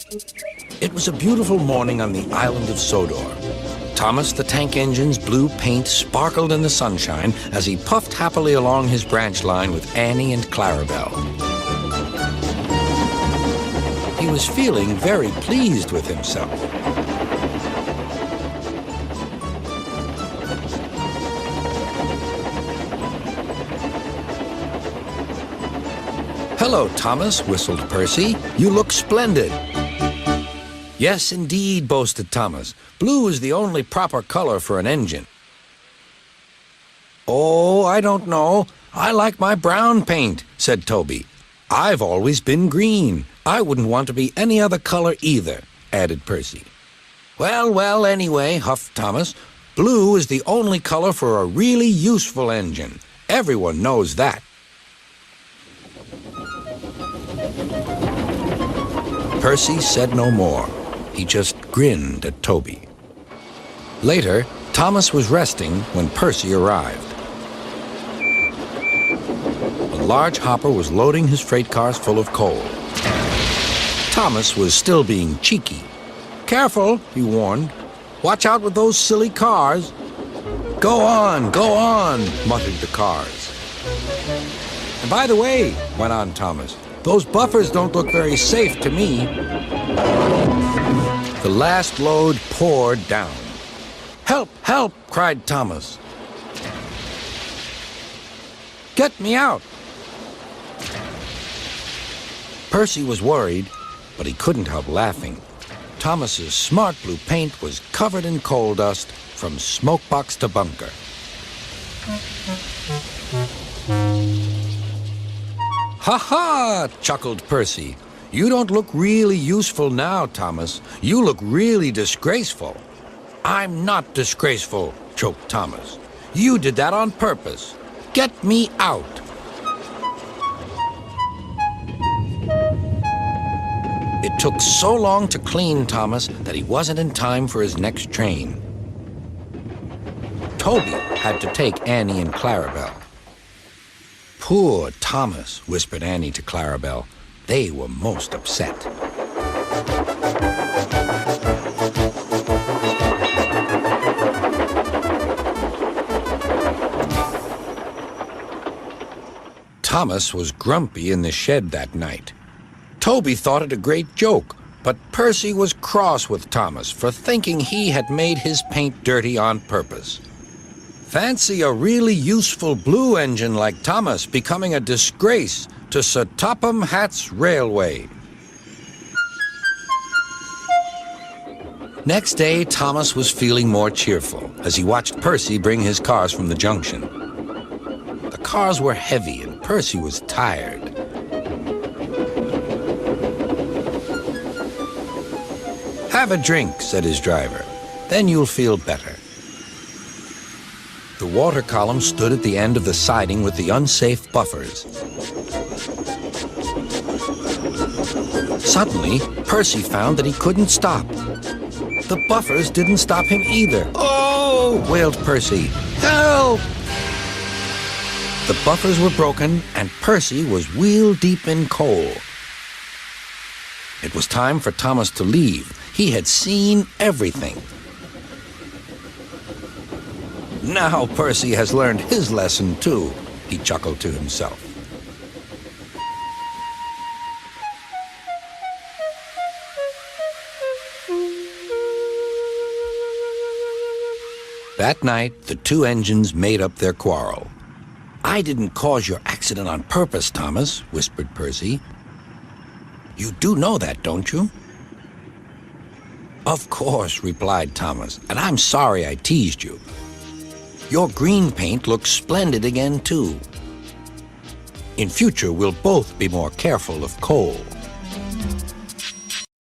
It was a beautiful morning on the island of Sodor. Thomas the Tank Engine's blue paint sparkled in the sunshine as he puffed happily along his branch line with Annie and Clarabelle. He was feeling very pleased with himself. "Hello, Thomas," whistled Percy. "You look splendid." "Yes, indeed," boasted Thomas. "Blue is the only proper color for an engine." "Oh, I don't know. I like my brown paint," said Toby. "I've always been green. I wouldn't want to be any other color either," added Percy. "Well, well, anyway," huffed Thomas, "blue is the only color for a really useful engine. Everyone knows that." Percy said no more. He just grinned at Toby. Later, Thomas was resting when Percy arrived. A large hopper was loading his freight cars full of coal. Thomas was still being cheeky. "Careful," he warned. "Watch out with those silly cars." Go on," muttered the cars. "And by the way," went on Thomas, "those buffers don't look very safe to me." The last load poured down. "Help! Help!" cried Thomas. "Get me out!" Percy was worried, but he couldn't help laughing. Thomas's smart blue paint was covered in coal dust from smokebox to bunker. "Ha ha!" chuckled Percy. "You don't look really useful now, Thomas. You look really disgraceful." "I'm not disgraceful," choked Thomas. "You did that on purpose. Get me out." It took so long to clean Thomas that he wasn't in time for his next train. Toby had to take Annie and Clarabelle. "Poor Thomas," whispered Annie to Clarabelle. They were most upset. Thomas was grumpy in the shed that night. Toby thought it a great joke, but Percy was cross with Thomas for thinking he had made his paint dirty on purpose. Fancy a really useful blue engine like Thomas becoming a disgrace to Sir Topham Hatt's railway. Next day, Thomas was feeling more cheerful as he watched Percy bring his cars from the junction. The cars were heavy and Percy was tired. "Have a drink," said his driver. "Then you'll feel better." The water column stood at the end of the siding with the unsafe buffers. Suddenly, Percy found that he couldn't stop. The buffers didn't stop him either. "Oh!" wailed Percy. "Help!" The buffers were broken, and Percy was wheel-deep in coal. It was time for Thomas to leave. He had seen everything. "Now Percy has learned his lesson, too," he chuckled to himself. That night, the two engines made up their quarrel. "I didn't cause your accident on purpose, Thomas," whispered Percy. "You do know that, don't you?" "Of course," replied Thomas, "and I'm sorry I teased you. Your green paint looks splendid again, too. In future, we'll both be more careful of coal."